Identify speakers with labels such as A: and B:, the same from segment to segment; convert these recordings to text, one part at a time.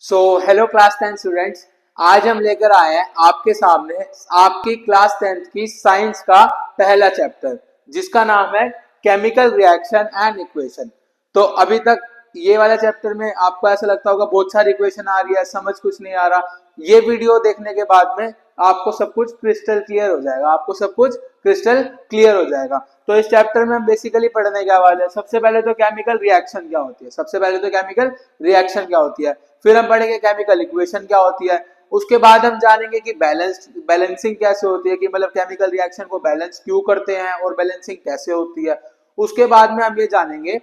A: So hello class 10 students. आज हम लेकर आए हैं आपके सामने आपकी क्लास 10th की साइंस का पहला चैप्टर जिसका नाम है केमिकल रिएक्शन एंड इक्वेशन। तो अभी तक ये वाला चैप्टर में आपको ऐसा लगता होगा बहुत सारी इक्वेशन आ रही है, समझ कुछ नहीं आ रहा। ये वीडियो देखने के बाद में आपको सब कुछ क्रिस्टल क्लियर हो जाएगा, आपको सब कुछ क्रिस्टल क्लियर हो जाएगा। तो इस चैप्टर में हम बेसिकली पढ़ने क्या वाले हैं, सबसे पहले तो केमिकल रिएक्शन क्या होती है, सबसे पहले तो केमिकल रिएक्शन क्या होती है, फिर हम पढ़ेंगे केमिकल इक्वेशन क्या होती है, उसके बाद हम जानेंगे कि बैलेंसिंग कैसे होती है, कि मतलब केमिकल रिएक्शन को बैलेंस क्यों करते हैं और बैलेंसिंग कैसे होती है। उसके बाद में हम ये जानेंगे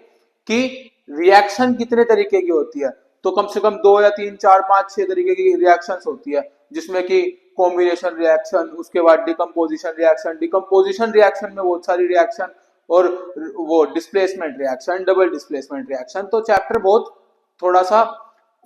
A: कि रिएक्शन कितने तरीके की होती है। तो कम से कम 2 या 3 4 5 6 तरीके की रिएक्शंस होती है, जिसमें कि कॉम्बिनेशन रिएक्शन, उसके बाद डिकम्पोजिशन रिएक्शन में बहुत सारी रिएक्शन, और वो displacement reaction, double displacement reaction. तो चैप्टर बहुत थोड़ा सा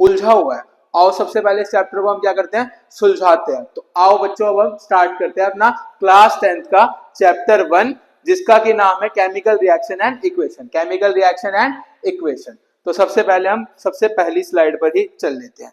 A: उलझा हुआ है। आओ सबसे पहले इस चैप्टर को हम क्या करते हैं, सुलझाते हैं। तो आओ बच्चों अब हम स्टार्ट करते हैं अपना क्लास 10th का चैप्टर 1, जिसका की नाम है chemical reaction and equation. Chemical reaction and equation. तो सबसे पहले हम सबसे पहली स्लाइड पर ही चल लेते हैं।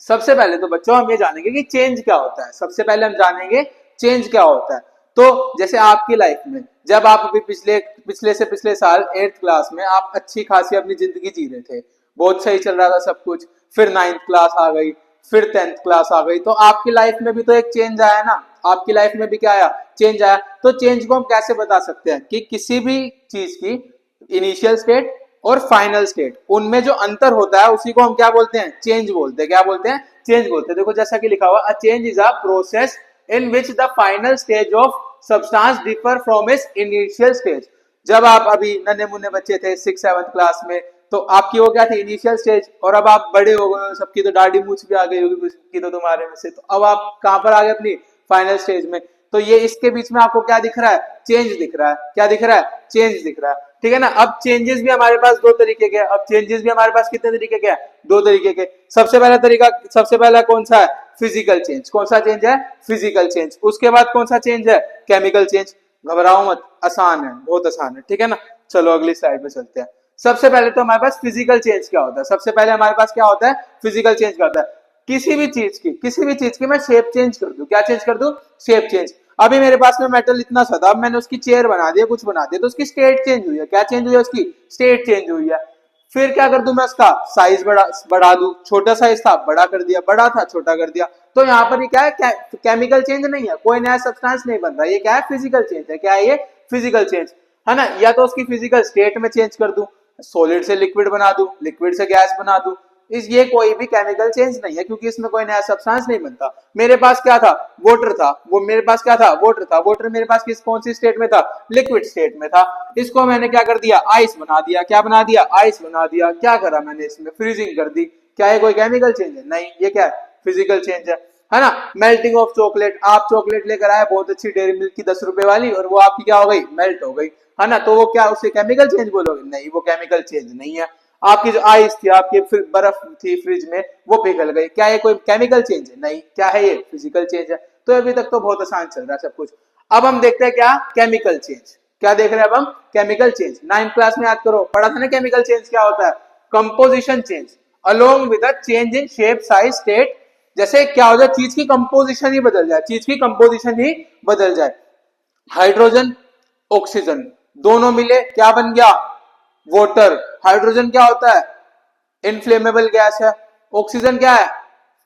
A: सबसे पहले तो बच्चों हम ये जानेंगे कि चेंज क्या होता है। सबसे पहले हम जानेंगे चेंज क्या होता है। तो जैसे आपकी लाइफ में जब आप अभी पिछले साल 8th क्लास में आप अच्छी खासी अपनी जिंदगी जी रहे थे, बहुत सही चल रहा था सब कुछ, फिर 9th क्लास आ गई, फिर 10th क्लास आ गई, तो आपकी लाइफ में भी तो एक चेंज आया ना। आपकी लाइफ में भी क्या आया, चेंज आया। तो चेंज को हम कैसे बता सकते हैं कि किसी भी चीज की इनिशियल स्टेट और फाइनल स्टेट, उनमें जो अंतर होता है उसी को हम क्या बोलते हैं, चेंज बोलते हैं। क्या बोलते हैं, चेंज बोलते हैं। देखो जैसा कि लिखा हुआ, a change is a process in which the final stage of substance differ from its initial stage. जब आप अभी नन्हे मुन्ने बच्चे थे 6th-7th क्लास में, तो आपकी वो क्या थी, इनिशियल स्टेज, और अब आप बड़े हो गए, सबकी तो दाढ़ी मूछ भी आ गई होगी की तो तुम्हारे में से, तो अब आप कहां पर आ गए, अपनी फाइनल स्टेज में। तो ये इसके बीच में आपको क्या दिख रहा है, चेंज दिख रहा है। क्या दिख रहा है, चेंज दिख रहा है। ठीक है ना। अब चेंजेस भी हमारे पास दो तरीके के, अब चेंजेस भी हमारे पास कितने तरीके के हैं, दो तरीके के। सबसे पहला कौन सा है, फिजिकल चेंज। कौन सा चेंज है, फिजिकल चेंज। उसके बाद कौन सा चेंज है, केमिकल चेंज। घबराओ मत, आसान है, बहुत आसान है। ठीक है ना। चलो अगली स्लाइड पे चलते हैं। सबसे पहले तो हमारे पास फिजिकल चेंज क्या होता है। सबसे पहले हमारे पास क्या होता है, फिजिकल चेंज क्या होता है। किसी भी चीज की मैं शेप चेंज कर दूं। क्या चेंज कर दूं, शेप चेंज। अभी मेरे पास में मेटल इतना सा था, अब मैंने उसकी चेयर बना दिया, कुछ बना दिया, तो उसकी स्टेट चेंज हुई है। क्या चेंज हुई है, उसकी स्टेट चेंज हुई है। फिर क्या कर दूं, मैं उसका साइज बढ़ा दूं। छोटा साइज था, बड़ा कर दिया, बड़ा था, छोटा कर दिया। तो यहाँ पर ये क्या है, केमिकल चेंज नहीं है, कोई नया सब्सटेंस नहीं बन रहा। ये क्या है, फिजिकल चेंज है। क्या है ये, फिजिकल चेंज है ना। या तो उसकी फिजिकल स्टेट में चेंज कर दूं, सॉलिड से लिक्विड बना दूं, लिक्विड से गैस बना दूं। ये कोई भी केमिकल चेंज नहीं है, क्योंकि इसमें कोई नया सब्सटेंस नहीं बनता। मेरे पास क्या था, वाटर था, वो मेरे पास क्या था, वाटर था। वाटर मेरे पास कौन सी स्टेट में था, लिक्विड स्टेट में था। इसको मैंने क्या कर दिया, आइस बना दिया। क्या बना दिया, आइस बना दिया। क्या करा मैंने, इसमें फ्रीजिंग कर दी। क्या है, कोई केमिकल चेंज है, नहीं। ये क्या है, फिजिकल चेंज है ना। मेल्टिंग ऑफ चॉकलेट, आप चॉकलेट लेकर आए बहुत अच्छी डेयरी मिल्क की 10 रुपए वाली, और वो आपकी क्या हो गई, मेल्ट हो गई, है ना। तो वो क्या, उसे केमिकल चेंज बोलोगे, नहीं, वो केमिकल चेंज नहीं है। आपकी जो आइस थी, आपकी बर्फ थी फ्रिज में, वो पिघल गई। क्या ये कोई केमिकल चेंज है, नहीं। क्या है, ये फिजिकल चेंज है। तो अभी तक तो बहुत आसान चल रहा है सब कुछ। अब हम देखते हैं क्या, केमिकल चेंज। क्या देख रहे हैं अब हम, केमिकल चेंज। 9th क्लास में याद करो, पढ़ा था ना केमिकल चेंज क्या होता है, composition change along with a change in shape size state. जैसे क्या हो जाए, चीज की कंपोजिशन ही बदल जाए, चीज की कंपोजिशन ही बदल जाए। हाइड्रोजन ऑक्सीजन दोनों मिले, क्या बन गया, वाटर। हाइड्रोजन क्या होता है, इनफ्लेमेबल गैस है। ऑक्सीजन क्या है,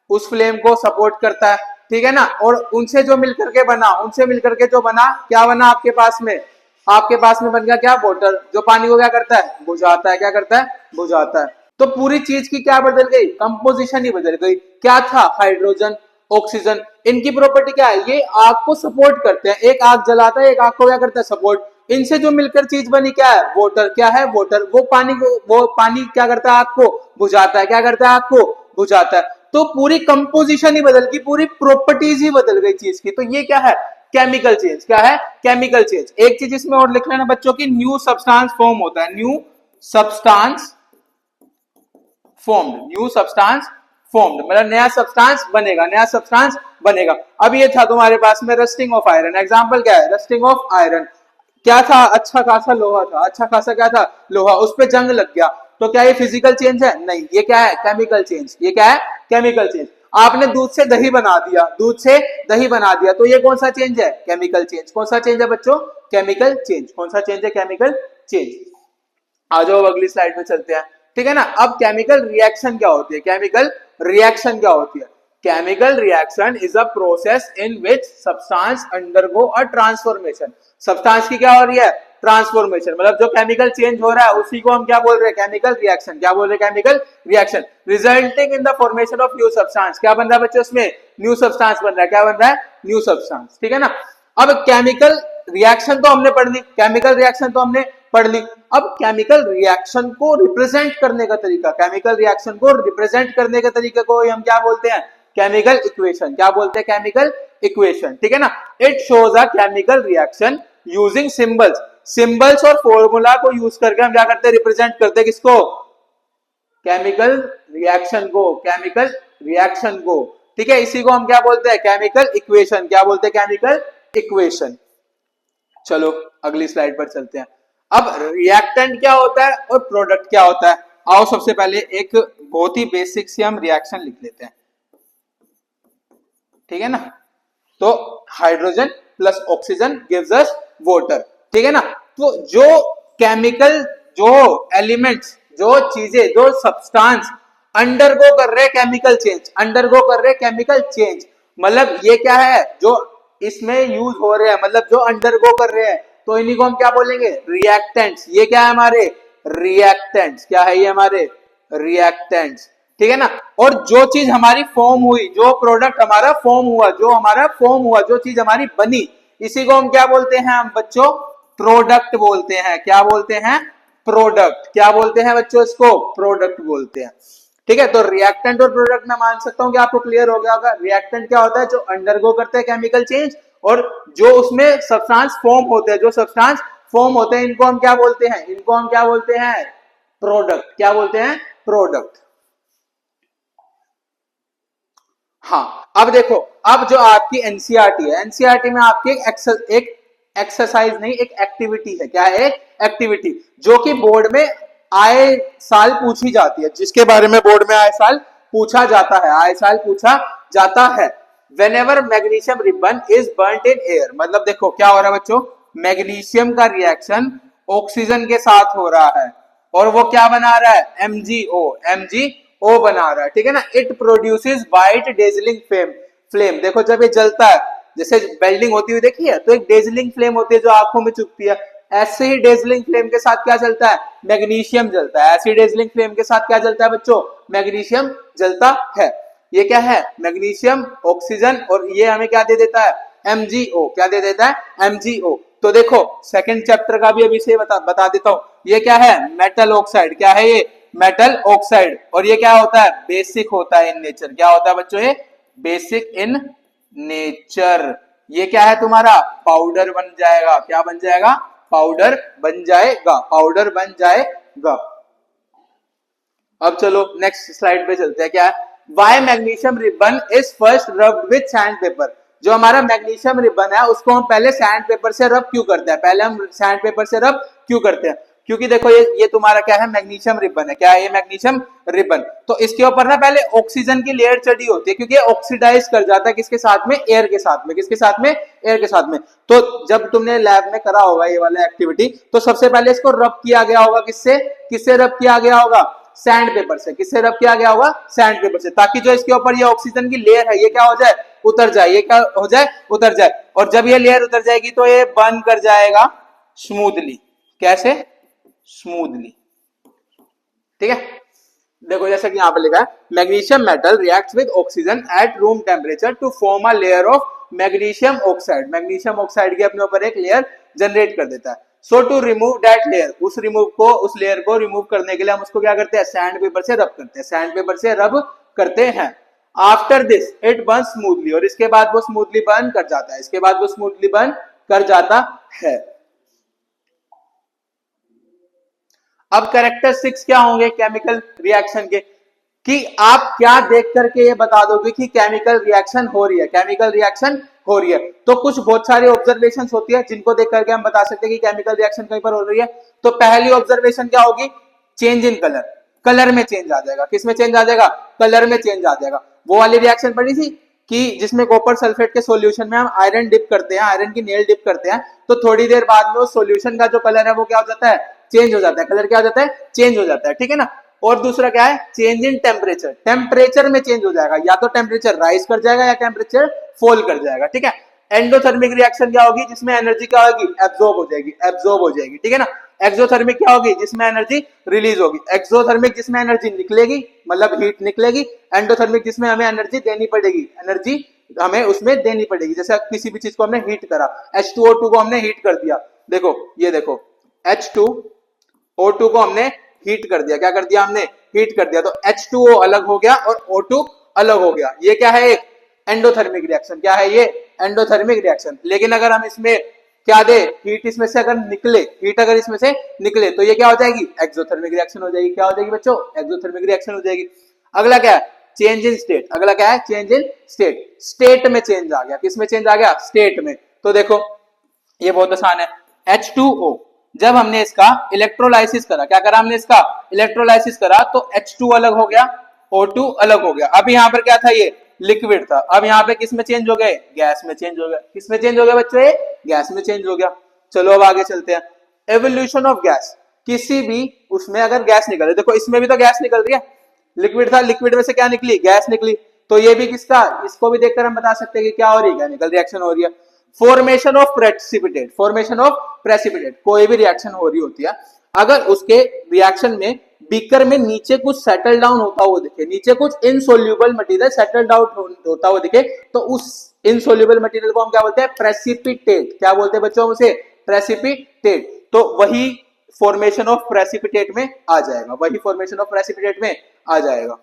A: उस फ्लेम को सपोर्ट करता है। ठीक है ना। और उनसे जो मिलकर के बना, उनसे मिलकर के जो बना, क्या बना आपके पास में, आपके पास में बन गया क्या, वाटर, जो पानी को क्या करता है, बुझाता है। क्या करता है, बुझाता है। तो पूरी चीज की क्या बदल गई, कंपोजिशन ही बदल गई। क्या था, हाइड्रोजन ऑक्सीजन। इनकी प्रॉपर्टी क्या है, ये आग को सपोर्ट करते हैं। एक आग जलाता है, एक आग को क्या करता है, सपोर्ट। इनसे जो मिलकर चीज बनी क्या है, वाटर। क्या है, वाटर। वो पानी क्या करता है, आग को बुझाता है। क्या करता है, आग को बुझाता है। तो पूरी कंपोजिशन ही बदल गई, पूरी प्रॉपर्टीज ही बदल गई चीज की। तो ये क्या है, केमिकल चेंज। क्या है, केमिकल चेंज। एक चीज इसमें और लिख लेना बच्चों की, न्यू सब्सटेंस फॉर्म होता है, new substance formed. New substance formed मतलब नया सब्सटेंस बनेगा, नया सब्सटेंस बनेगा। अब ये था तुम्हारे पास में रस्टिंग ऑफ आयरन। एग्जांपल क्या है, रस्टिंग ऑफ आयरन। क्या था, अच्छा खासा लोहा था, अच्छा खासा क्या था, लोहा, उस पे जंग लग गया। तो क्या ये फिजिकल चेंज है? नहीं, ये क्या है? Chemical change. ये क्या है? Chemical change. आपने दूध से दही बना दिया, दूध से दही बना दिया, तो ये कौन सा चेंज है? Chemical change. कौन सा चेंज है बच्चों? Chemical change. कौन सा चेंज है? Chemical change. आ जाओ अगली स्लाइड में चलते हैं, ठीक है ना। अब केमिकल रिएक्शन क्या होती है? केमिकल रिएक्शन क्या होती है? Chemical reaction is a process in which substance undergo a transformation. Substance की क्या हो रही है? ट्रांसफॉर्मेशन। मतलब जो केमिकल चेंज हो रहा है उसी को हम क्या बोल रहे हैं? Chemical reaction. क्या बोल रहे हैं? Chemical reaction. Resulting in the formation of new substance. क्या बन रहा है बच्चों इसमें? न्यू सब्सटेंस बन रहा है। क्या बन रहा है? न्यू सब्सटेंस, ठीक है ना। अब केमिकल रिएक्शन तो हमने पढ़ ली, केमिकल रिएक्शन तो हमने पढ़ ली। अब केमिकल रिएक्शन को रिप्रेजेंट करने का तरीका, केमिकल रिएक्शन को रिप्रेजेंट करने के तरीके को हम क्या बोलते हैं? Chemical equation. क्या बोलते हैं? केमिकल इक्वेशन, ठीक है ना। It shows a chemical reaction using symbols. Symbols और फॉर्मूला को यूज करके हम क्या करते हैं? रिप्रेजेंट करते हैं किसको? केमिकल रिएक्शन को। केमिकल रिएक्शन को, ठीक है। इसी को हम क्या बोलते हैं? Chemical equation. क्या बोलते हैं? Chemical equation. चलो अगली स्लाइड पर चलते हैं। अब रिएक्टेंट क्या होता है और प्रोडक्ट क्या होता है? आओ सबसे पहले एक बहुत ही बेसिक सी हम रिएक्शन लिख लेते हैं, ठीक है ना। तो hydrogen plus oxygen gives us water, ठीक है ना। तो जो केमिकल, जो एलिमेंट्स, जो चीजें, जो सब्सटेंस अंडरगो कर रहे केमिकल चेंज, अंडरगो कर रहे केमिकल चेंज, मतलब ये क्या है? जो इसमें यूज हो रहे हैं, मतलब जो अंडरगो कर रहे हैं, तो इन्हीं को हम क्या बोलेंगे? रिएक्टेंट्स। ये क्या है? हमारे रिएक्टेंट्स। क्या है ये? हमारे रिएक्टेंट्स, ठीक है ना। और जो चीज हमारी फॉर्म हुई, जो प्रोडक्ट हमारा फॉर्म हुआ, जो हमारा फॉर्म हुआ, जो चीज हमारी बनी, इसी को हम क्या बोलते हैं हम बच्चों? प्रोडक्ट बोलते हैं। क्या बोलते हैं? प्रोडक्ट। क्या बोलते हैं बच्चों? इसको प्रोडक्ट बोलते हैं, ठीक है। तो रिएक्टेंट और प्रोडक्ट मैं मान सकता हूं कि आपको क्लियर हो गया होगा। रिएक्टेंट क्या होता है? जो अंडरगो करते हैं केमिकल चेंज, और जो उसमें सब्सटेंस फॉर्म होते हैं, जो सब्सटेंस फॉर्म होते हैं, इनको हम क्या बोलते हैं? इनको हम क्या बोलते हैं? प्रोडक्ट। क्या बोलते हैं? प्रोडक्ट। हाँ, अब देखो, अब जो आपकी एनसीईआरटी है, एनसीईआरटी में आपकी एक एक्सरसाइज नहीं, एक एक्टिविटी है। क्या है? एक एक्टिविटी जो कि बोर्ड में आए साल पूछी जाती है, जिसके बारे में बोर्ड में आए साल पूछा जाता है, आए साल पूछा जाता है। Whenever magnesium ribbon is burnt in air, मतलब देखो क्या हो रहा है बच्चों? मैग्नीशियम का रिएक्शन ऑक्सीजन के साथ हो रहा है, और वो क्या बना रहा है? एमजीओ। एमजीओ बना रहा है, ठीक है ना। It produces white dazzling flame. देखो जब ये जलता है, जैसे वेल्डिंग होती हुई देखी है, तो एक डेजलिंग फ्लेम होती है जो आंखों में चुभती है। ऐसे ही डेजलिंग फ्लेम के साथ क्या जलता है? मैग्नीशियम जलता है। ऐसी डेजलिंग फ्लेम के साथ क्या जलता है बच्चों? मैग्नीशियम जलता है। ये क्या है? मैग्नीशियम, ऑक्सीजन, और ये हमें क्या दे देता है? एमजीओ। क्या दे देता है? एमजीओ। तो देखो सेकंड चैप्टर का भी अभी से बता देता हूं। ये क्या है? Metal oxide. क्या है ये? Metal oxide. और ये क्या होता है? बेसिक होता है इन नेचर। क्या होता है बच्चों? ये बेसिक इन नेचर। ये क्या है तुम्हारा? पाउडर बन जाएगा। क्या बन जाएगा? पाउडर बन जाएगा। पाउडर बन जाएगा। अब चलो नेक्स्ट स्लाइड पे चलते हैं। क्या है? Why magnesium ribbon is first rubbed with sandpaper. जो हमारा मैग्नीशियम रिबन है उसको हम पहले सैंड पेपर से रब क्यों करते हैं? पहले हम सैंड पेपर से रब क्यों करते हैं? क्योंकि देखो ये तुम्हारा क्या है? मैग्नीशियम रिबन है। क्या है ये? Magnesium ribbon. तो इसके ऊपर ना पहले ऑक्सीजन की लेयर चढ़ी होती है, क्योंकि ऑक्सीडाइज कर जाता है किसके साथ में? एयर के साथ में। किसके साथ में? एयर के साथ में। तो जब तुमने लैब में करा होगा ये वाला एक्टिविटी, तो सबसे पहले इसको रब किया गया होगा। किससे? किससे रब किया गया होगा? सैंड पेपर से। किससे रब किया गया होगा? सैंड पेपर से, ताकि जो इसके ऊपर ये ऑक्सीजन की लेयर है ये क्या हो जाए? उतर जाए। ये क्या हो जाए? उतर जाए। और जब ये लेयर उतर जाएगी तो ये बर्न कर जाएगा स्मूथली। कैसे? स्मूथली, ठीक है। देखो जैसे कि यहां पर लिखा है, magnesium metal reacts with oxygen at room temperature to form a layer of magnesium oxide. Magnesium oxide के अपने ऊपर एक लेयर जनरेट कर देता है। So to remove that layer, उस लेयर को रिमूव करने के लिए हम उसको क्या करते हैं? सैंड पेपर से रब करते हैं। सैंड पेपर से रब करते हैं। After this it burn smoothly, और इसके बाद वो स्मूथली बर्न कर जाता है। इसके बाद वो स्मूथली बर्न कर जाता है। अब कैरेक्टरिस्टिक्स क्या होंगे केमिकल रिएक्शन के? कि आप क्या देख करके ये बता दोगे कि केमिकल रिएक्शन हो रही है? केमिकल रिएक्शन हो रही है तो कुछ बहुत सारी ऑब्जर्वेशंस होती है जिनको देख करके हम बता सकते हैं कि केमिकल रिएक्शन कहीं पर हो रही है। तो पहली ऑब्जर्वेशन क्या होगी? चेंज इन कलर, कलर में चेंज आ जाएगा। किसमें चेंज आ जाएगा? कलर में चेंज आ जाएगा। वो वाली रिएक्शन पढ़ी थी कि जिसमें कॉपर सल्फेट के सॉल्यूशन में हम आयरन डिप करते हैं, आयरन की नेल डिप करते हैं, तो थोड़ी देर बाद में उस सॉल्यूशन का जो कलर है वो क्या हो जाता है? चेंज हो जाता है। कलर क्या हो जाता है? चेंज हो जाता है, ठीक है ना। और दूसरा क्या है? चेंज इन टेम्परेचर, टेम्परेचर में चेंज हो जाएगा, या तो टेम्परेचर राइज कर जाएगा या टेम्परेचर फॉल कर जाएगा, ठीक है। एंडोथर्मिक रिएक्शन क्या होगी? जिसमें एनर्जी क्या होगी? एब्जॉर्ब हो जाएगी, एब्जॉर्ब हो जाएगी, ठीक है ना। एक्सोथर्मिक क्या होगी? जिसमें एनर्जी रिलीज होगी। एक्सोथर्मिक जिसमें एनर्जी निकलेगी, मतलब हीट निकलेगी। एंडोथर्मिक जिसमें हमें एनर्जी देनी पड़ेगी, एनर्जी हमें उसमें देनी पड़ेगी। जैसे किसी भी चीज को हमने हीट करा, H2O2 को हमने हीट कर दिया, देखो ये देखो H2O2 को हमने हीट कर दिया। क्या कर दिया हमने? हीट कर दिया। तो H2O अलग हो गया और O2 अलग हो गया। ये क्या है? एक एंडोथर्मिक रिएक्शन। क्या है ये? Endothermic reaction. लेकिन अगर हम इसमें क्या दे? हीट इसमें से अगर निकले, हीट अगर इसमें से निकले तो ये क्या हो जाएगी? एक्सोथर्मिक रिएक्शन हो जाएगी। क्या हो जाएगी बच्चों? एक्सोथर्मिक रिएक्शन हो जाएगी। अगला क्या है? Change in state. अगला क्या है? Change in state. स्टेट में चेंज आ गया। किसमें चेंज आ गया? स्टेट में। तो देखो ये बहुत आसान है। H2O जब हमने इसका इलेक्ट्रोलाइसिस करा, क्या करा हमने? इसका इलेक्ट्रोलाइसिस करा, तो H2 अलग हो गया, O2 अलग हो गया। अब यहाँ पर क्या था? ये लिक्विड था। अब यहाँ पे किस में चेंज हो गए? गैस में चेंज हो गया। किस में चेंज हो गया बच्चों? ये गैस में चेंज हो गया। चलो अब आगे चलते हैं। Evolution of gas. किसी भी उसमें अगर गैस निकल रही, देखो इसमें भी तो गैस निकल रही है, लिक्विड था, लिक्विड में से क्या निकली? गैस निकली। तो ये भी किसका? इसको भी देखकर हम बता सकते हैं कि क्या हो रही है? केमिकल रिएक्शन हो रही है। Formation of precipitate. Formation of precipitate, कोई भी रिएक्शन हो रही होती है, अगर उसके रिएक्शन में बीकर में नीचे कुछ सेटल डाउन होता हुआ दिखे, नीचे कुछ इनसोल्यूबल मटेरियल सेटल डाउन होता हुआ दिखे, तो उस इनसोल्यूबल मटेरियल को हम क्या बोलते हैं? प्रेसिपिटेट। क्या बोलते हैं बच्चों? उसे प्रेसिपिटेट। तो वही फॉर्मेशन ऑफ प्रेसिपिटेट में आ जाएगा, वही फॉर्मेशन ऑफ प्रेसिपिटेट में आ जाएगा।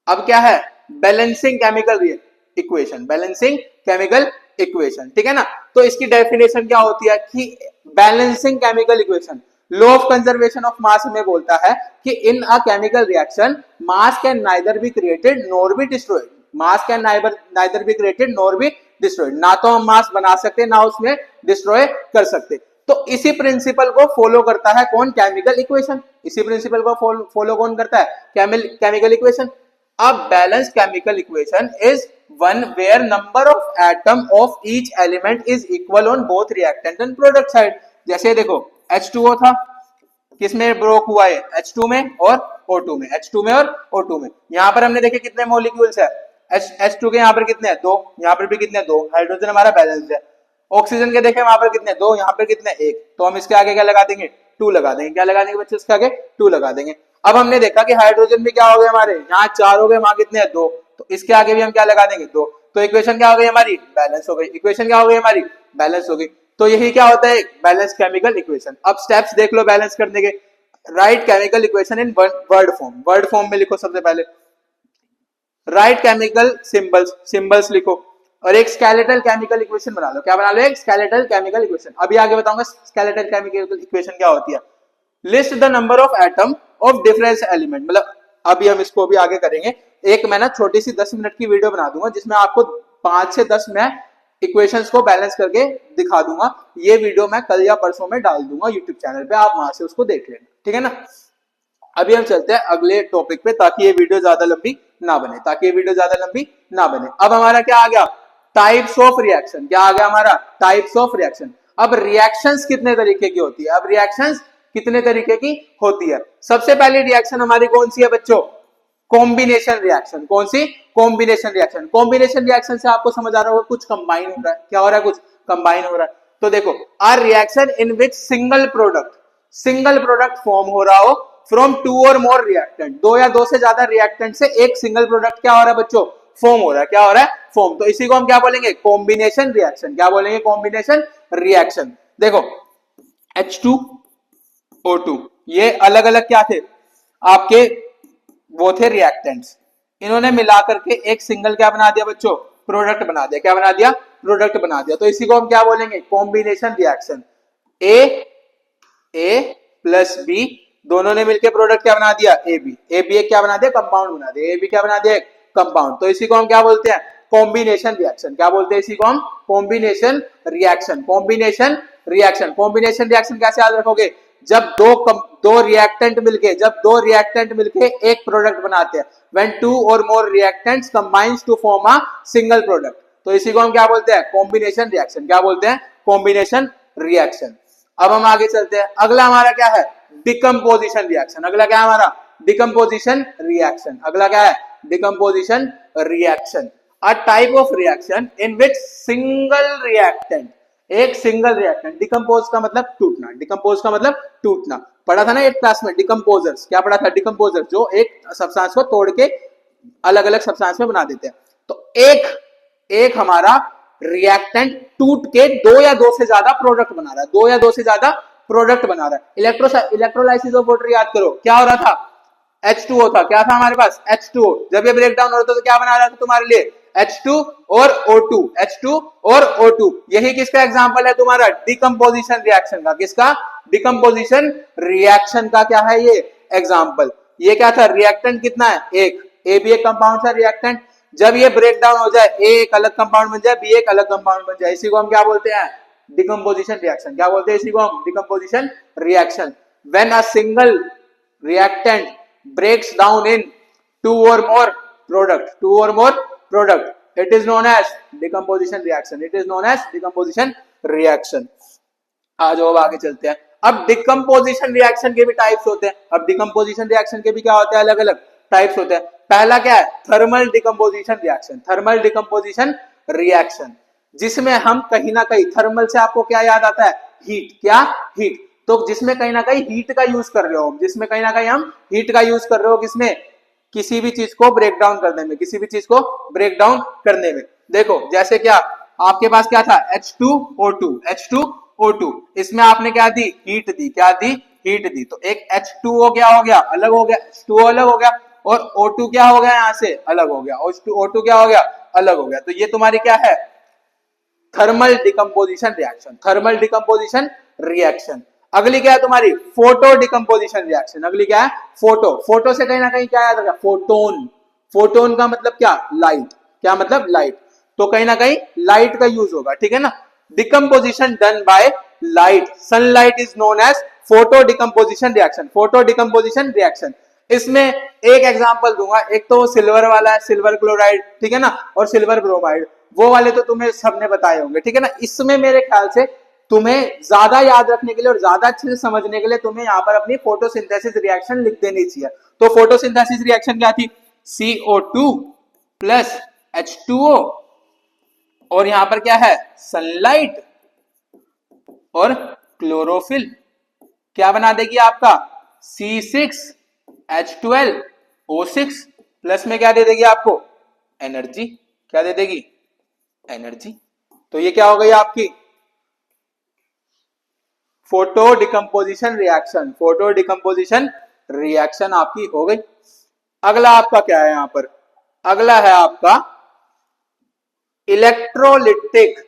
A: अब क्या है? Balancing chemical equation, balancing chemical equation, ठीक है ना। तो इसकी डेफिनेशन क्या होती है कि balancing chemical equation, law of conservation of mass में बोलता है कि in a chemical reaction mass can neither be created nor be destroyed. Mass can neither be created nor be destroyed. ना तो हम मास बना सकते, ना उसमें डिस्ट्रॉय कर सकते। तो इसी प्रिंसिपल को फॉलो करता है कौन? Chemical equation. इसी प्रिंसिपल को फॉलो कौन करता है? Chemical equation. A balanced chemical equation is one where number of atom of each element is equal on both reactant and product side। जैसे देखो H2O था, किसमें ब्रोक हुआ है? H2 में और O2 में, H2 में और O2 में। यहाँ पर हमने देखे कितने मॉलिक्यूल्स है? H2 के यहाँ पर कितने? 2, यहाँ पर भी कितने? 2। हाइड्रोजन हमारा बैलेंस है। ऑक्सीजन के देखे वहां पर कितने? 2, यहाँ पर कितने? 1। तो हम इसके आगे क्या लगा देंगे? 2 लगा देंगे। क्या लगा देंगे बच्चे? इसके आगे 2 लगा देंगे। अब हमने देखा कि हाइड्रोजन भी क्या हो गए हमारे? यहाँ 4 हो गए, वहां कितने? 2। तो इसके आगे भी हम क्या लगा देंगे? 2। तो इक्वेशन क्या हो गई हमारी? बैलेंस हो गई। इक्वेशन क्या हो गई हमारी? बैलेंस हो गई। तो यही क्या होता है? Balance chemical equation. अब स्टेप्स देख लो बैलेंस करने के। Right chemical equation in word form. Word form में लिखो सबसे पहले। राइट केमिकल सिंबल्स, सिंबल्स लिखो। और एक स्केलेटल केमिकल इक्वेशन बना लो। क्या बना लो? एक स्केलेटल केमिकल इक्वेशन। अभी आगे बताऊंगा स्केलेटल केमिकल इक्वेशन क्या होती है। List the number of atom of difference element, मतलब अभी हम इसको भी आगे करेंगे। एक मैं ना छोटी सी 10 मिनट की वीडियो बना दूंगा जिसमें आपको 5 से 10 मैं इक्वेशंस को बैलेंस करके दिखा दूंगा। ये वीडियो मैं कल या परसों में डाल दूंगा यूट्यूब चैनल पे, आप वहां से उसको देख लेना, ठीक है ना। अभी हम चलते हैं अगले टॉपिक पे ताकि ये वीडियो ज्यादा लंबी ना बने, ताकि ये वीडियो ज्यादा लंबी ना बने। अब हमारा क्या आ गया? Types of reaction. क्या आ गया हमारा? Types of reaction. अब रिएक्शंस कितने तरीके की होती है? अब रिएक्शंस कितने तरीके की होती है? सबसे पहली रिएक्शन हमारी कौन सी है बच्चों? Combination reaction. कौन सी? Combination reaction. कॉम्बिनेशन रिएक्शन से आपको समझ आ रहा होगा कुछ कंबाइन हो रहा है। क्या हो रहा है? कुछ कंबाइन हो रहा है। तो देखो, a reaction in which single product form हो रहा हो फ्रॉम 2 और मोर रिएक्टेंट। 2 या 2 से ज्यादा रिएक्टेंट से एक सिंगल प्रोडक्ट क्या हो रहा है बच्चों? फॉर्म हो रहा है। क्या हो रहा है? फॉर्म। तो इसी को हम क्या बोलेंगे? Combination reaction. क्या बोलेंगे? Combination reaction. देखो H2O2 ये अलग अलग क्या थे? आपके वो थे रिएक्टेंट्स। इन्होंने मिलाकर के एक सिंगल क्या बना दिया बच्चों? प्रोडक्ट बना दिया। क्या बना दिया? प्रोडक्ट बना दिया। तो इसी को हम क्या बोलेंगे? Combination reaction. A plus B दोनों ने मिलकर प्रोडक्ट क्या बना दिया? A B. ए बी एक क्या बना दिया? कंपाउंड बना दिया। ए बी क्या बना दिया? एक कंपाउंड। तो इसी को हम क्या बोलते हैं? Combination reaction. क्या बोलते हैं इसी को हम? Combination reaction. Combination reaction. Combination reaction कैसे याद रखोगे? दो रिएक्टेंट मिलके एक प्रोडक्ट बनाते हैं, व्हेन टू और more reactants combines to form a single product, तो इसी को हम क्या बोलते हैं, कॉम्बिनेशन रिएक्शन। क्या बोलते हैं, कॉम्बिनेशन रिएक्शन। अब हम आगे चलते हैं, अगला हमारा क्या है, डिकम्पोजिशन रिएक्शन। अगला क्या है हमारा, डिकम्पोजिशन रिएक्शन। अगला क्या है, decomposition reaction. A type of reaction in which single reactant, एक सिंगल रिएक्टेंट, डिकम्पोज का मतलब टूटना, डिकम्पोज का मतलब टूटना, पढ़ा था ना एक क्लास में डिकम्पोजर्स, क्या पढ़ा था, डिकम्पोजर जो एक सब्सटेंस को तोड़ के अलग अलग सब्सटेंस में बना देते हैं। तो एक हमारा रिएक्टेंट टूट के दो या दो से ज्यादा प्रोडक्ट बना रहा है, दो या दो से ज्यादा प्रोडक्ट बना रहा है। इलेक्ट्रोलाइसिस ऑफ वाटर याद करो, क्या हो रहा था, H2O था, क्या था हमारे पास, H2O। जब ये ब्रेक डाउन हो रहा था तो क्या बना रहा था तुम्हारे लिए, H2 और O2, H2 और O2। यही किसका एग्जांपल है तुम्हारा, डिकम्पोजिशन रिएक्शन का। किसका, डिकम्पोजिशन रिएक्शन का क्या है ये एग्जांपल। ये क्या था, रिएक्टेंट कितना है, एक, ए भी एक कंपाउंड था रिएक्टेंट। जब ये ब्रेक डाउन हो जाए, ए एक अलग कंपाउंड बन जाए, बी एक अलग कंपाउंड बन जाए, इसी को हम क्या बोलते हैं, डिकम्पोजिशन रिएक्शन। क्या बोलते हैं इसी को हम, decomposition reaction. When a single reactant breaks down in two or more product, it is known as decomposition reaction, it is known as decomposition reaction। आज अब आगे चलते हैं। अब डिकम्पोजिशन रिएक्शन के भी टाइप्स होते हैं। अब डिकम्पोजिशन रिएक्शन के भी क्या होते हैं, अलग अलग टाइप्स होते हैं। पहला क्या है, thermal decomposition reaction. Thermal decomposition reaction जिसमें हम कहीं ना कहीं, थर्मल से आपको क्या याद आता है, हीट, क्या, हीट, तो जिसमें कहीं ना कहीं हीट का यूज कर रहे हो, जिसमें कहीं ना कहीं हम हीट का यूज कर रहे हो, किसमें, किसी भी चीज को ब्रेक डाउन करने में, किसी भी चीज को ब्रेक डाउन करने में। देखो जैसे क्या आपके पास क्या था, H2O2, H2O2, इसमें आपने क्या दी, हीट दी, क्या दी, हीट दी, तो एक H2O क्या हो गया, अलग हो गया, H2O अलग हो गया, और O2 क्या हो गया, यहां से अलग हो गया, O2 क्या हो गया, अलग हो गया। तो ये तुम्हारी क्या है, thermal decomposition reaction, thermal decomposition reaction. अगली क्या है तुम्हारी, फोटो डिकम्पोजिशन रिएक्शन। अगली क्या है, फोटो। फोटो से कहीं ना कहीं क्या याद रखा, फोटोन। फोटोन का मतलब क्या, लाइट, क्या मतलब, लाइट, तो कहीं ना कहीं लाइट का यूज होगा, ठीक है ना। Decomposition done by light, sunlight is known as photo decomposition reaction, photo decomposition reaction. इसमें एक एग्जांपल दूंगा, एक तो सिल्वर वाला है, सिल्वर क्लोराइड, ठीक है ना, और सिल्वर ब्रोमाइड, वो वाले तो तुम्हें सबने बताए होंगे, ठीक है ना। इसमें मेरे ख्याल से तुम्हें ज्यादा याद रखने के लिए और ज्यादा अच्छे से समझने के लिए तुम्हें यहाँ पर अपनी फोटोसिंथेसिस रिएक्शन लिख देनी चाहिए। तो फोटोसिंथेसिस रिएक्शन क्या थी, CO2 प्लस H2O, और यहां पर क्या है, सनलाइट और क्लोरोफिल, क्या बना देगी आपका, C6H12O6 प्लस में क्या दे देगी आपको, एनर्जी, क्या दे देगी, एनर्जी। तो ये क्या हो गई आपकी photo decomposition reaction, photo decomposition reaction आपकी हो गई। अगला आपका क्या है, यहां पर अगला है आपका electrolytic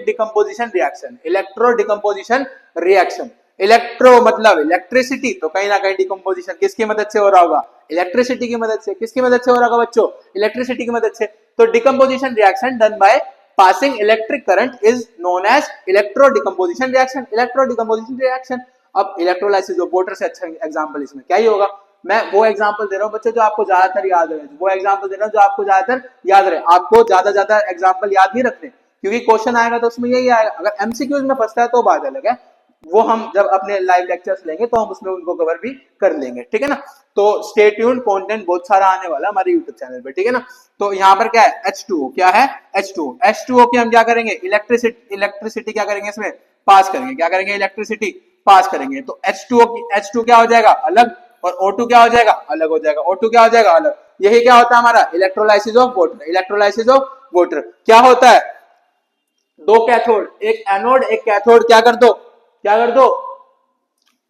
A: decomposition reaction, electro decomposition reaction. Electro मतलब इलेक्ट्रिसिटी, तो कहीं ना कहीं डिकम्पोजिशन किसकी मदद से हो रहा होगा, इलेक्ट्रिसिटी की मदद से। किसकी मदद से हो रहा होगा बच्चों, इलेक्ट्रिसिटी की मदद से। तो decomposition reaction done by passing electric current is known as electro decomposition reaction, electro decomposition reaction. अब इलेक्ट्रोलाइसिस ऑफ वाटर से अच्छा एग्जांपल इसमें क्या ही होगा, मैं वो एग्जांपल दे रहा हूं बच्चों जो आपको ज्यादातर याद रहे, वो एग्जांपल दे रहा हूं जो आपको ज्यादातर याद रहे। आपको ज्यादा एग्जांपल याद नहीं रखने, क्योंकि क्वेश्चन आएगा तो उसमें यही आएगा। अगर एमसीक्यूज में फंसता है तो बात अलग है, वो हम जब अपने लाइव लेक्चर्स लेंगे तो हम उसमें उनको कवर भी कर लेंगे, ठीक है ना। तो स्टे ट्यून्ड, कंटेंट बहुत सारा आने वाला है हमारे यूट्यूब चैनल पे, ठीक है ना। तो यहाँ पर क्या है, H2O, क्या है, H2O की हम क्या करेंगे, इलेक्ट्रिसिटी क्या करेंगे इसमें, पास करेंगे, क्या करेंगे, इलेक्ट्रिसिटी पास करेंगे। तो H2 क्या हो जाएगा, अलग, और O2 क्या हो जाएगा, अलग हो जाएगा, O2 क्या हो जाएगा, अलग। यही क्या होता है हमारा electrolysis of water, electrolysis of water. क्या होता है, दो कैथोड, एक एनोड एक कैथोड, क्या कर दो, क्या कर दो,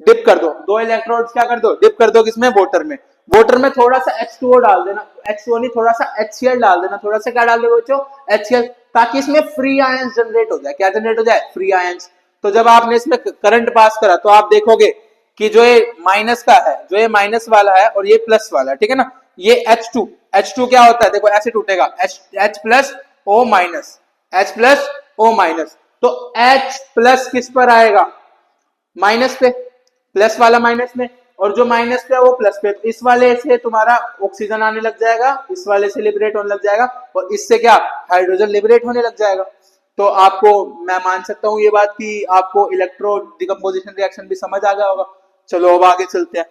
A: डिप कर दो, दो इलेक्ट्रोड क्या कर दो, डिप कर दो, किसमें, वाटर में। वाटर में थोड़ा सा H2O डाल देना, H2O नहीं, थोड़ा सा HCl डाल देना, थोड़ा सा क्या डाल दो बच्चों, HCl, ताकि इसमें फ्री आयंस जनरेट हो जाए। क्या जनरेट हो जाए, फ्री आयंस। तो जब आपने इसमें करंट पास करा तो आप देखोगे कि जो ये माइनस का है, जो ये माइनस वाला है और ये प्लस वाला है, ठीक है ना, ये H2 क्या होता है, देखो ऐसे टूटेगा, H plus O minus, H plus O minus. तो H प्लस किस पर आएगा, माइनस पे, प्लस वाला माइनस में, और जो माइनस पे है वो प्लस पे, तो इस वाले से तुम्हारा ऑक्सीजन आने लग जाएगा, इस वाले से लिबरेट होने लग जाएगा, और इससे क्या हाइड्रोजन लिबरेट होने लग जाएगा। तो आपको मैं मान सकता हूं ये बात कि आपको इलेक्ट्रो डिकम्पोजिशन रिएक्शन भी समझ आ गया होगा। चलो अब आगे चलते हैं।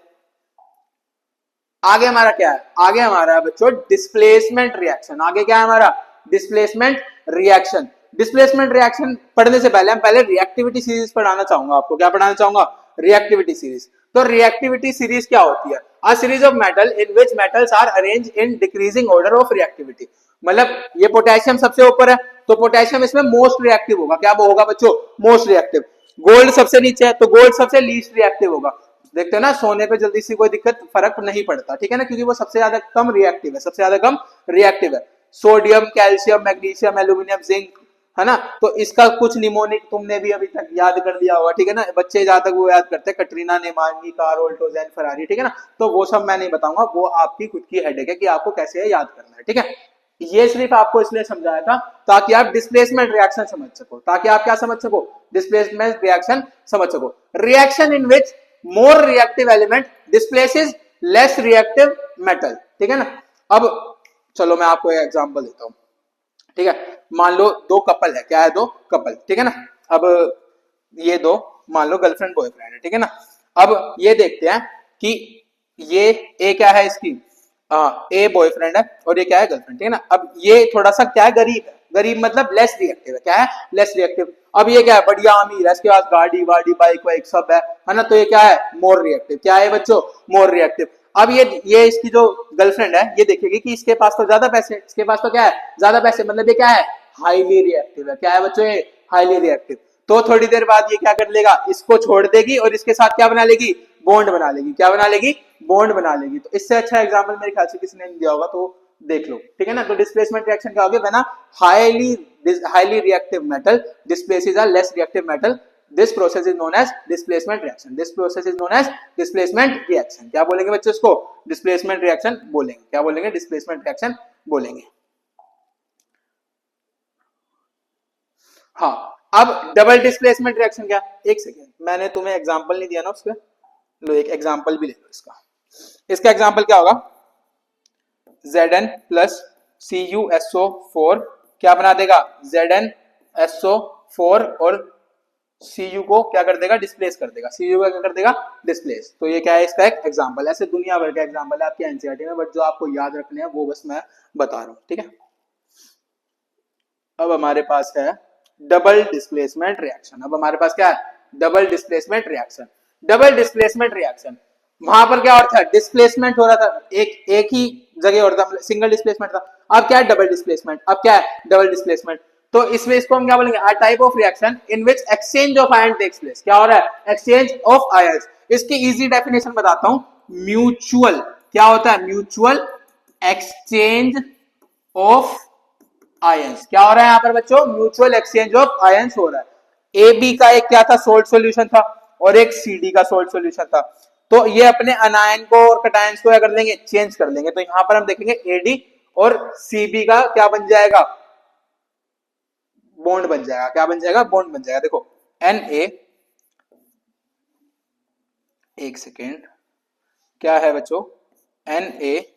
A: आगे हमारा क्या है, आगे हमारा बच्चों डिस्प्लेसमेंट रिएक्शन। आगे क्या है हमारा, डिस्प्लेसमेंट रिएक्शन। डिस्प्लेसमेंट रिएक्शन पढ़ने से पहले हम पहले रिएक्टिविटी सीरीज पढ़ाना चाहूंगा आपको। क्या पढ़ाना चाहूंगा, रिएक्टिविटी सीरीज। तो रिएक्टिविटी सीरीज क्या होती है, a series of metal in which metals are arrange in decreasing order of reactivity. मतलब ये पोटेशियम सबसे ऊपर है, तो पोटेशियम इसमें मोस्ट रिएक्टिव होगा। क्या वो होगा बच्चों, मोस्ट रिएक्टिव। गोल्ड सबसे नीचे है, तो गोल्ड सबसे लीस्ट रिएक्टिव होगा। देखते हो ना, सोने पे जल्दी से कोई दिक्कत फर्क नहीं पड़ता, ठीक है ना, क्योंकि वो सबसे ज्यादा कम रिएक्टिव है, सबसे ज्यादा कम रिएक्टिव है। Sodium, calcium, magnesium, aluminium, zinc, है ना। तो इसका कुछ निमोनिक तुमने भी अभी तक याद कर लिया होगा, ठीक है ना। बच्चे जहां तक वो याद करते हैं, कटरीना, नेमानी, कार्ल, ऑल्टोजेन, फरारी, ठीक है ना। तो वो सब मैं नहीं बताऊंगा, वो आपकी खुद की हेडेक है कि आपको कैसे याद करना है, ठीक है। ये सिर्फ आपको इसलिए समझाया था ताकि आप डिस्प्लेसमेंट रिएक्शन समझ सको, ताकि आप क्या समझ सको, डिस्प्लेसमेंट रिएक्शन समझ सको। Reaction in which more reactive element displaces less reactive metal, ठीक है ना। अब चलो मैं आपको एक एग्जांपल देता हूं, ठीक है। मान लो दो कपल है, क्या है, दो कपल, ठीक है ना। अब ये दो मान लो गर्लफ्रेंड बॉयफ्रेंड है, ठीक है ना। अब ये देखते हैं कि ये ए क्या है इसकी, ए बॉयफ्रेंड है और ये क्या है, गर्लफ्रेंड, ठीक है ना। अब ये थोड़ा सा क्या है, गरीब है, गरीब मतलब लेस रिएक्टिव है, क्या है, लेस रिएक्टिव। अब ये क्या है, बढ़िया अमीर है, इसके पास गाड़ी वाड़ी बाइक वाइक सब है ना। तो ये क्या है, मोर रिएक्टिव। क्या है बच्चों, मोर रिएक्टिव। अब ये इसकी जो गर्लफ्रेंड है, ये देखेगी कि इसके पास तो ज्यादा पैसे, इसके पास तो क्या है, ज्यादा पैसे, मतलब ये क्या है, हाईली रिएक्टिव है। क्या है बच्चों, ये हाईली रिएक्टिव। तो थोड़ी देर बाद ये क्या कर लेगा, इसको छोड़ देगी और इसके साथ क्या बना लेगी, बॉन्ड बना लेगी। क्या बना लेगी, बॉन्ड बना लेगी। तो इससे अच्छा एग्जाम्पल मेरे ख्याल से किसी ने दिया होगा, तो देख लो, ठीक है ना। तो डिस्प्लेसमेंट रिएक्शन क्या होगी, बना highly reactive metal displaces a less reactive metal, this process is known as displacement reaction. This process is known as displacement reaction. क्या बोलेंगे बच्चों इसको, डिस्प्लेसमेंट रिएक्शन बोलेंगे। क्या बोलेंगे, डिस्प्लेसमेंट रिएक्शन बोलेंगे। हाँ, अब डबल डिस्प्लेसमेंट रिएक्शन क्या, एक सेकेंड, मैंने तुम्हें एग्जांपल नहीं दिया ना उसका, लो एक एग्जांपल भी ले लो इसका। इसका एग्जांपल क्या होगा, Zn प्लस CuSO4 क्या बना देगा, ZnSO4 और Cu को क्या कर देगा, डिस्प्लेस कर देगा। Cu को क्या कर देगा, डिस्प्लेस। तो ये क्या है, इसका एक एग्जांपल। ऐसे दुनिया भर का एग्जांपल है आपके एनसीईआरटी में, बट जो आपको याद रखने हैं वो बस मैं बता रहा हूं, ठीक है। अब हमारे पास है डबल डिस्प्लेसमेंट रिएक्शन। अब हमारे पास क्या है, double displacement reaction. Double displacement reaction, वहां पर क्या और था, डिस्प्लेसमेंट हो रहा था, एक ही जगह और था, सिंगल डिस्प्लेसमेंट था। अब क्या है, डबल डिस्प्लेसमेंट। अब क्या है, डबल डिस्प्लेसमेंट। तो इसमें इसको हम क्या बोलेंगे, a type of reaction in which exchange of ion takes place. क्या हो रहा है, एक्सचेंज ऑफ आयंस। इसकी इजी डेफिनेशन बताता हूं, म्यूचुअल, क्या होता है, म्यूचुअल एक्सचेंज ऑफ आयंस। क्या हो रहा है यहाँ पर बच्चों, म्यूचुअल एक्सचेंज ऑफ आयंस हो रहा है। ए बी का एक क्या था, सोल्ट सॉल्यूशन था, और एक सी डी का सोल्ट सॉल्यूशन था। तो ये अपने अनायन को और कटायंस को क्या कर लेंगे, चेंज कर लेंगे। तो यहां पर हम देखेंगे एडी और सीबी का क्या बन जाएगा, बॉन्ड बन जाएगा। क्या बन जाएगा, बॉन्ड बन जाएगा। देखो एन ए, एक सेकेंड, क्या है बच्चों, एन ए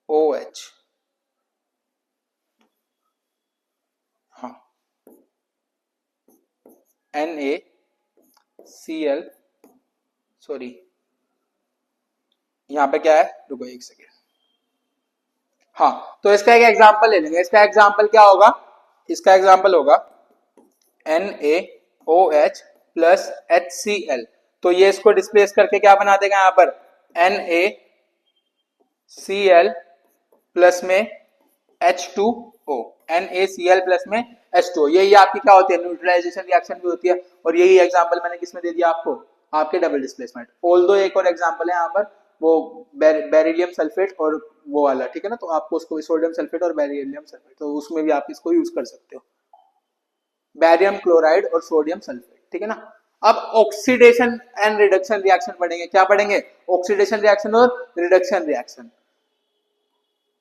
A: ओ एच, हाँ, N A C L, sorry यहां पे क्या है, रुको एक सेकेंड, हाँ। तो इसका एक एग्जांपल ले लेंगे। इसका एग्जांपल क्या होगा, इसका एग्जांपल होगा NaOH प्लस HCl। तो ये इसको डिस्प्लेस करके क्या बना देगा, यहां पर NaCl प्लस में H2O, NaCl प्लस में H2O। यही आपकी क्या होती है, न्यूट्रलाइजेशन रिएक्शन भी होती है। और यही एग्जांपल मैंने किसमें दे दिया आपको, आपके डबल डिस्प्लेसमेंट। ऑल्दो एक और एग्जांपल है यहाँ पर, वो बेरिलियम सल्फेट और वो वाला, ठीक है ना। तो आपको उसको सोडियम सल्फेट और बेरिलियम सल्फेट, तो उसमें भी आप इसको यूज कर सकते हो, बैरियम क्लोराइड और सोडियम सल्फेट, ठीक है ना। अब ऑक्सीडेशन एंड रिडक्शन रिएक्शन पढ़ेंगे। क्या पढ़ेंगे, ऑक्सीडेशन रिएक्शन और रिडक्शन रिएक्शन।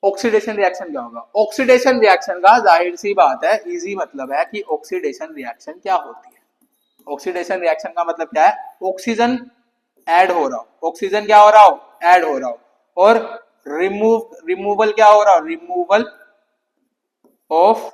A: ऑक्सीडेशन रिएक्शन क्या होगा, ऑक्सीडेशन रिएक्शन का जाहिर सी बात है, इजी मतलब है कि ऑक्सीडेशन रिएक्शन क्या होती है। ऑक्सीडेशन रिएक्शन का मतलब क्या है, ऑक्सीजन ऐड हो रहा हो, ऑक्सीजन क्या हो रहा हो, ऐड हो रहा हो, और रिमूवल क्या हो रहा हो, removal of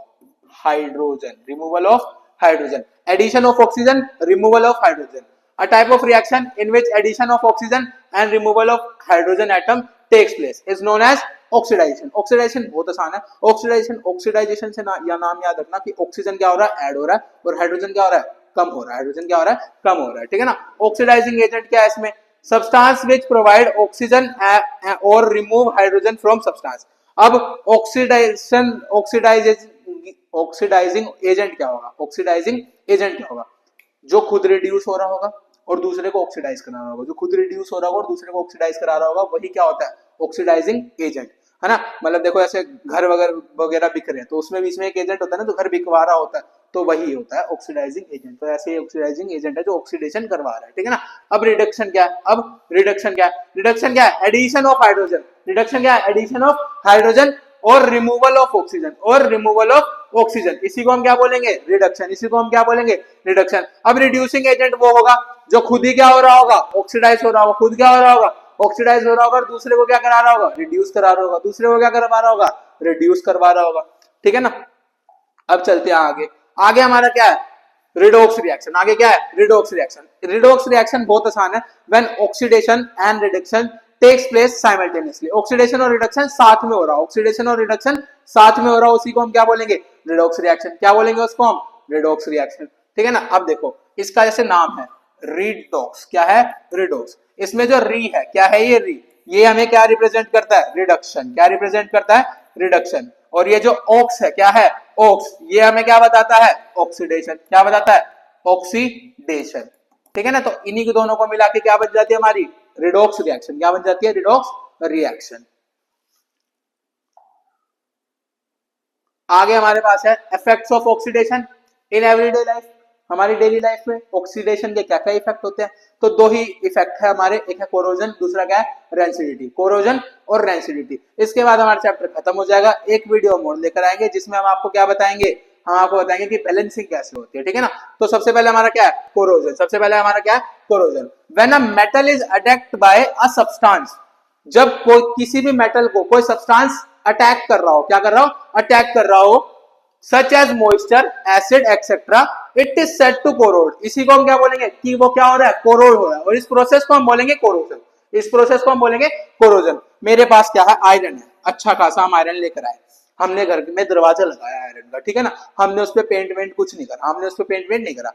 A: hydrogen, removal of hydrogen, addition of oxygen, removal of hydrogen, a type of reaction in which addition of oxygen and removal of hydrogen atom takes place is known as oxidation. oxidation बहुत आसान है, oxidisation से या नाम याद रखना कि oxygen क्या हो रहा है, ऐड हो रहा है, और हाइड्रोजन क्या हो रहा है, कम हो रहा है, हाइड्रोजन क्या हो रहा है, कम हो रहा है, ठीक है ना। ऑक्सीडाइजिंग एजेंट क्या है इसमें, सब्सटेंस विच प्रोवाइड ऑक्सीजन और रिमूव हाइड्रोजन फ्रॉम सब्सटेंस। अब ऑक्सीडाइजिंग एजेंट क्या होगा, ऑक्सीडाइजिंग एजेंट क्या होगा, जो खुद रिड्यूस हो रहा होगा और दूसरे को ऑक्सीडाइज करा रहा होगा, जो खुद रिड्यूस हो रहा होगा और दूसरे को ऑक्सीडाइज करा रहा होगा, वही क्या होता है, ऑक्सीडाइजिंग एजेंट, है ना। मतलब देखो ऐसे घर वगैरह बिक रहे हैं तो उसमें बीच में एक एजेंट होता है ना जो घर बिकवा रहा होता है, तो वही होता है ऑक्सीडाइजिंग एजेंट। तो ऐसे ऑक्सीडाइजिंग एजेंट है जो ऑक्सीडेशन करवा रहा है, ठीक है ना। अब रिडक्शन क्या है, रिडक्शन क्या है, एडिशन ऑफ हाइड्रोजन, रिडक्शन क्या है, एडिशन ऑफ हाइड्रोजन और रिमूवल ऑफ ऑक्सीजन, इसी को हम क्या बोलेंगे, रिडक्शन, इसी को हम क्या बोलेंगे, रिडक्शन। अब रिड्यूसिंग एजेंट वो होगा जो खुद ही क्या हो रहा होगा, ऑक्सीडाइज हो रहा होगा, खुद क्या हो रहा होगा, ऑक्सीडाइज हो रहा होगा, और दूसरे को क्या करा रहा होगा, रिड्यूस करा रहा होगा, दूसरे को क्या करवा रहा होगा, रिड्यूस करवा रहा होगा, ठीक है ना। अब चलते हैं आगे हमारा क्या है, रिडॉक्स रिएक्शन। आगे क्या है, रिडॉक्स रिएक्शन बहुत आसान है, when oxidation and reduction takes place simultaneously, oxidation और रिडक्शन साथ में हो रहा, ऑक्सीडेशन और रिडक्शन साथ में हो रहा, उसी को हम क्या बोलेंगे, रिडॉक्स रिएक्शन। क्या बोलेंगे उसको हम, रिडॉक्स रिएक्शन, ठीक है ना। अब देखो इसका जैसे नाम है रिडॉक्स, क्या है, रिडॉक्स, इसमें जो री है, क्या है ये री, ये हमें क्या रिप्रेजेंट करता है, रिडक्शन, क्या रिप्रेजेंट करता है, रिडक्शन। और ये जो ऑक्स है, क्या है, ऑक्स, ये हमें क्या बताता है, ऑक्सीडेशन, क्या बताता है, ऑक्सीडेशन, ठीक है ना। तो इन्हीं के दोनों को मिला के क्या बन जाती है हमारी, रिडॉक्स रिएक्शन, क्या बन जाती है, रिडॉक्स रिएक्शन। आगे हमारे पास है effects of oxidation in everyday life, हमारी डेली लाइफ में ऑक्सीडेशन के क्या क्या इफेक्ट होते हैं। तो दो ही इफेक्ट है हमारे, एक है कोरोजन, दूसरा क्या है, रेंसिडिटी, कोरोजन और रेंसिडिटी। इसके बाद हमारा चैप्टर खत्म हो जाएगा, एक वीडियो मोड लेकर आएंगे जिसमें हम आपको क्या बताएंगे, हम आपको बताएंगे कि बैलेंसिंग कैसे होती है, ठीक है ना। तो सबसे पहले हमारा क्या है, कोरोजन, सबसे पहले हमारा क्या है, corrosion. When a metal is attacked by a substance, जब कोई किसी भी मेटल को कोई सब्सटेंस अटैक कर रहा हो, क्या कर रहा हो, अटैक कर रहा हो, such as moisture, acid etcetera, it is said to corrode, इसी को हम क्या बोलेंगे कि वो क्या हो रहा है, कोरोड हो रहा है, और इस प्रोसेस को हम बोलेंगे कोरोजन, इस प्रोसेस को हम बोलेंगे कोरोजन। मेरे पास क्या है, आयरन है, अच्छा खासा हम आयरन लेकर आए, हमने घर में दरवाजा लगाया आयरन का, ठीक है ना, हमने उस पर पेंट वेंट कुछ नहीं करा, हमने उस पर पेंट वेंट नहीं करा,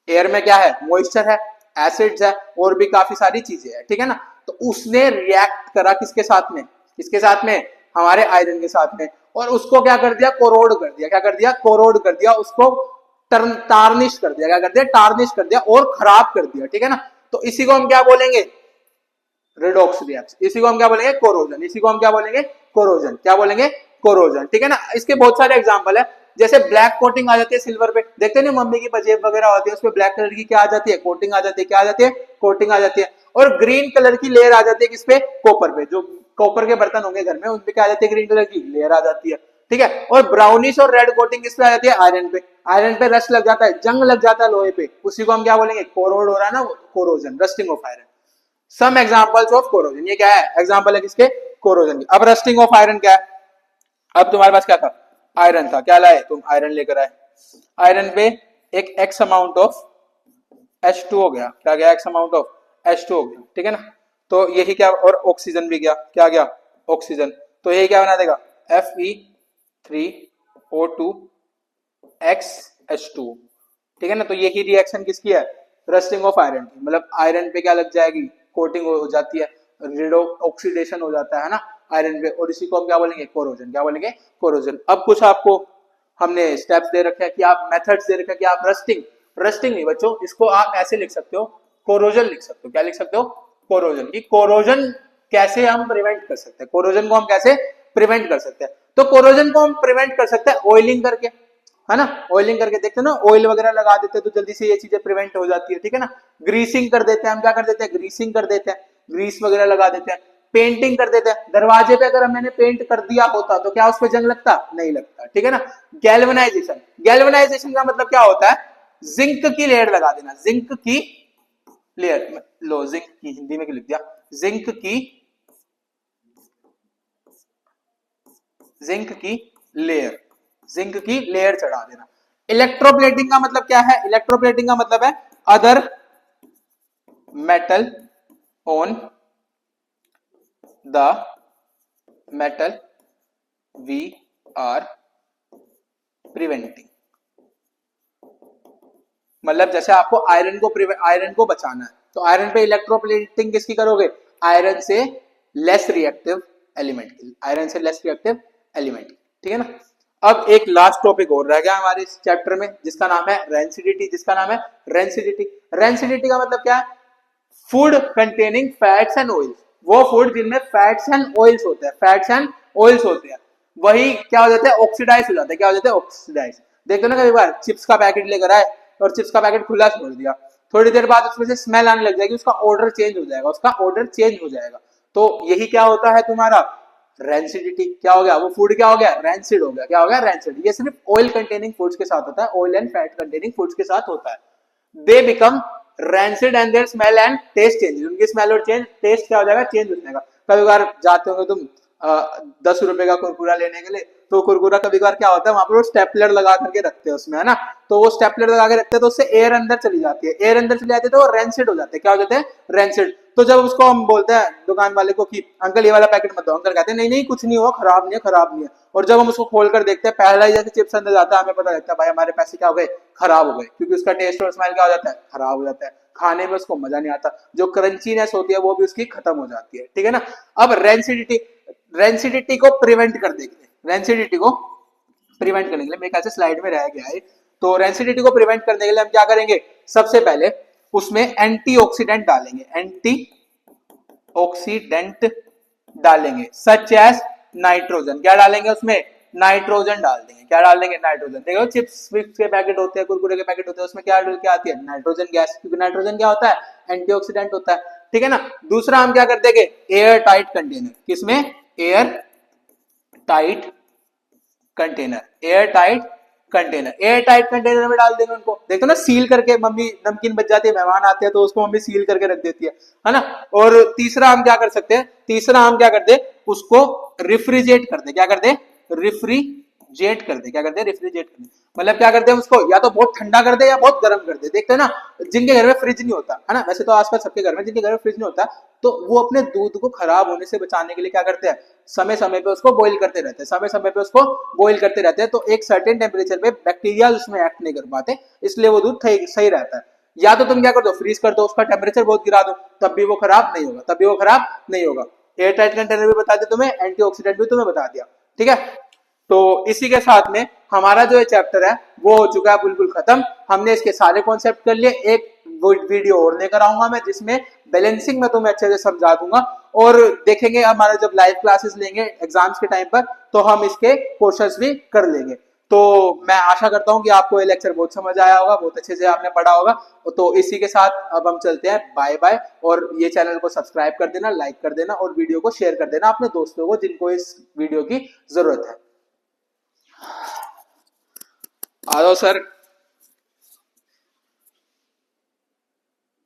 A: एयर में क्या है, मॉइस्चर है, एसिड्स है, और भी काफी सारी चीजें है, ठीक है ना। तो उसने रिएक्ट करा किसके साथ में, किसके साथ में, हमारे आयरन के साथ में, और उसको क्या कर दिया, कोरोड कर दिया, क्या कर दिया, कोरोड कर दिया, उसको टार्निश कर दिया, क्या कर दिया, टार्निश कर दिया और खराब कर दिया, ठीक है ना। तो इसी को हम क्या बोलेंगे, रिडॉक्स रिएक्शन, इसी को हम क्या बोलेंगे, कोरोजन, इसी को हम क्या बोलेंगे, कोरोजन, क्या बोलेंगे, कोरोजन, ठीक है ना। इसके बहुत सारे एग्जांपल है, जैसे ब्लैक कोटिंग आ जाती है सिल्वर पे, देखते नहीं मम्मी की पजेब वगैरह होती है, उसपे ब्लैक कलर की क्या आ जाती है, कोटिंग आ जाती है, क्या आ जाती है, कोटिंग आ जाती है। और ग्रीन कलर की लेयर आ जाती है किस पे, कॉपर पे, जो कॉपर के बर्तन होंगे घर में उनपे क्या आ जाती है, ग्रीन कलर की लेयर आ जाती है, ठीक है। और ब्राउनिश और रेड कोटिंग किस पे आ जाती है, आयरन पे, आयरन पे रस्ट लग जाता है, जंग लग जाता है लोहे पे, उसी को हम क्या बोलेंगे, कोरोड हो रहा है ना, corrosion, rusting of iron. Some examples of corrosion, ये क्या है, एग्जांपल है किसके, कोरोजन की। अब रस्टिंग ऑफ आयरन क्या है, अब तुम्हारे पास क्या था, आयरन था, क्या लाए तुम, आयरन लेकर आए, आयरन पे एक एक्स अमाउंट ऑफ H2 हो गया, क्या गया, एक्स अमाउंट ऑफ H2 हो गया, ठीक है ना। तो यही क्या, और ऑक्सीजन भी गया, क्या गया, ऑक्सीजन, तो यही क्या बना देगा, Fe3O2XH2, ठीक है ना। तो यही रिएक्शन किसकी है, रस्टिंग ऑफ आयरन की, मतलब आयरन पे क्या लग जाएगी, कोटिंग हो जाती है, रिडो ऑक्सीडेशन हो जाता है ना आयरन पे, और इसी को हम क्या बोलेंगे, कोरोजन, क्या बोलेंगे, कोरोजन। अब कुछ आपको हमने स्टेप्स दे रखे हैं कि आप मेथड्स दे रखे हैं कि आप रस्टिंग नहीं बच्चों, इसको आप ऐसे लिख सकते हो, कोरोजन लिख सकते हो, क्या लिख सकते हो, कोरोजन की। कोरोजन कैसे हम प्रिवेंट कर सकते हैं, कोरोजन को हम कैसे प्रिवेंट कर सकते हैं, तो कोरोजन को हम प्रिवेंट कर सकते हैं ऑयलिंग करके, है ना, ऑयलिंग करके, देखते हैं ना, ऑयल वगैरह लगा देते हैं तो जल्दी से ये चीजें प्रिवेंट हो जाती है, ठीक है ना। ग्रीसिंग कर देते हैं हम, क्या कर देते हैं, ग्रीसिंग कर देते हैं, ग्रीस वगैरह लगा देते हैं, पेंटिंग कर देते हैं, दरवाजे पे अगर मैंने पेंट कर दिया होता तो क्या उस पर जंग लगता, नहीं लगता, ठीक है ना। गैल्वेनाइजेशन, गैल्वेनाइजेशन का मतलब क्या होता है, जिंक की लेयर लगा देना, जिंक की लेयर, लो जिंक की हिंदी में क्यों लिख दिया, जिंक की लेयर, जिंक की लेयर चढ़ा देना। इलेक्ट्रोप्लेटिंग का मतलब क्या है, इलेक्ट्रोप्लेटिंग का मतलब है other metal on the metal we are preventing. मतलब जैसे आपको आयरन को बचाना है तो आयरन पे इलेक्ट्रोप्लेटिंग किसकी करोगे, आयरन से लेस रिएक्टिव एलिमेंट की, आयरन से लेस रिएक्टिव एलिमेंट, ठीक है ना। अब एक लास्ट टॉपिक और रह गया हमारे इस चैप्टर में जिसका नाम है रेंसिडिटी, जिसका नाम है रेंसिडिटी। रेंसिडिटी का मतलब क्या है, food containing fats and oils, वो फूड जिनमें फैट्स एंड ऑयल्स होते हैं, फैट्स एंड ऑयल्स होते हैं, वही क्या हो जाता है, ऑक्सीडाइज हो जाता है, क्या हो जाता है, ऑक्सीडाइज। देखते हो ना कई बार चिप्स का पैकेट लेकर आए और चिप्स का पैकेट खुला छोड़ दिया, थोड़ी देर बाद उसमें से स्मेल आने लग जाएगी, उसका ऑर्डर चेंज हो जाएगा, उसका ऑर्डर चेंज हो जाएगा। तो यही क्या होता है तुम्हारा रेंसिडिटी, क्या हो गया, वो फूड क्या हो गया, रेंसिड हो गया, क्या हो गया, रेंसिड। ये सिर्फ ऑयल कंटेनिंग फूड्स के साथ होता है, oil and fat containing foods के साथ होता है। They become rancid and their smell and taste change, उनकी स्मेल और टेस्ट क्या हो जाएगा, चेंज हो जाएगा। कभी बार जाते होंगे तुम 10 रुपए का कुरकुरा लेने के लिए, तो कुरकुरा कभी बार क्या होता है वहां पर वो स्टेपलर लगा करके रखते हैं उसमें, है ना, तो वो स्टेपलर लगा के रखते हैं तो उससे एयर अंदर चली जाती है, एयर अंदर चली जाती है तो वो रेंसिड हो जाते हैं, क्या हो जाते हैं, रेंसिड। तो जब उसको हम बोलते हैं दुकान वाले को कि अंकल ये वाला पैकेट मत दो, अंकल कहते हैं नहीं नहीं कुछ नहीं हुआ, खराब नहीं है, खराब नहीं है। और जब हम उसको खोल कर देखते हैं पहला ही जैसे चिप्स अंदर जाता है, हमें पता लगता है भाई हमारे पैसे क्या हो गए, खराब हो गए, क्योंकि उसका टेस्ट और स्मेल क्या हो जाता है, खराब हो जाता है, खाने में उसको मजा नहीं आता, जो क्रंचीनेस होती है वो भी उसकी खत्म हो जाती है, ठीक है ना। अब रेंसिडिटी को प्रिवेंट कर देंगे, रेंसिडिटी को प्रिवेंट करने के लिए, मेरे ख्याल से स्लाइड में रह गया है, तो रेंसिडिटी को प्रिवेंट करने के लिए हम क्या करेंगे, सबसे पहले उसमें एंटीऑक्सीडेंट डालेंगे, एंटीऑक्सीडेंट डालेंगे, सच एज नाइट्रोजन, क्या डालेंगे उसमें, नाइट्रोजन डाल देंगे, क्या डाल देंगे, नाइट्रोजन। देखो चिप्स विप्स के पैकेट होते हैं, कुरकुरे के पैकेट होते हैं, उसमें क्या क्या आती है, नाइट्रोजन गैस, क्योंकि नाइट्रोजन क्या होता है, एंटीऑक्सीडेंट होता है, ठीक है ना। दूसरा हम क्या कर देंगे, एयर टाइट कंटेनर, किसमें, air tight container, air tight container, air tight container में डाल देंगे उनको, देखो ना सील करके, मम्मी नमकीन बच जाती है, मेहमान आते हैं तो उसको मम्मी सील करके रख देती है ना। और तीसरा हम क्या कर सकते हैं, तीसरा हम क्या करते हैं, उसको रिफ्रिजरेट कर दे, क्या कर दे, रिफ्रिजरेट कर दे, क्या कर दे, रिफ्रिजरेट कर दे, मतलब क्या करते हैं उसको, या तो बहुत ठंडा कर दे या बहुत गर्म कर दे। देखते हैं ना जिनके घर में फ्रिज नहीं होता है ना, वैसे तो आसपास सबके घर में, जिनके घर में फ्रिज नहीं होता तो वो अपने दूध को खराब होने से बचाने के लिए क्या करते हैं, समय समय पे उसको बॉईल करते रहते हैं, समय समय पे उसको बॉईल करते रहते हैं, तो एक सर्टेन टेम्परेचर पे बैक्टीरिया उसमें एक्ट नहीं कर पाते, इसलिए वो दूध सही रहता है। या तो तुम क्या कर दो, फ्रीज कर दो, उसका टेम्परेचर बहुत गिरा दो, तब भी वो खराब नहीं होगा, तब भी वो खराब नहीं होगा। एयर टाइट कंटेनर भी बता दिया तुम्हें, एंटीऑक्सीडेंट भी तुम्हें बता दिया, ठीक है। तो इसी के साथ में हमारा जो चैप्टर है वो हो चुका है बिल्कुल खत्म, हमने इसके सारे कॉन्सेप्ट कर लिए। एक वीडियो और लेकर आऊंगा मैं जिसमें बैलेंसिंग में तुम्हें अच्छे से समझा दूंगा, और देखेंगे हमारा जब लाइव क्लासेस लेंगे एग्जाम्स के टाइम पर तो हम इसके क्वेश्चंस भी कर लेंगे। तो मैं आशा करता हूं कि आपको ये लेक्चर बहुत समझ आया होगा, बहुत अच्छे से आपने पढ़ा होगा। तो इसी के साथ अब हम चलते हैं, बाय बाय। और ये चैनल को सब्सक्राइब कर देना, लाइक कर देना और वीडियो को शेयर कर देना अपने दोस्तों को जिनको इस वीडियो की जरूरत है। आ जाओ सर।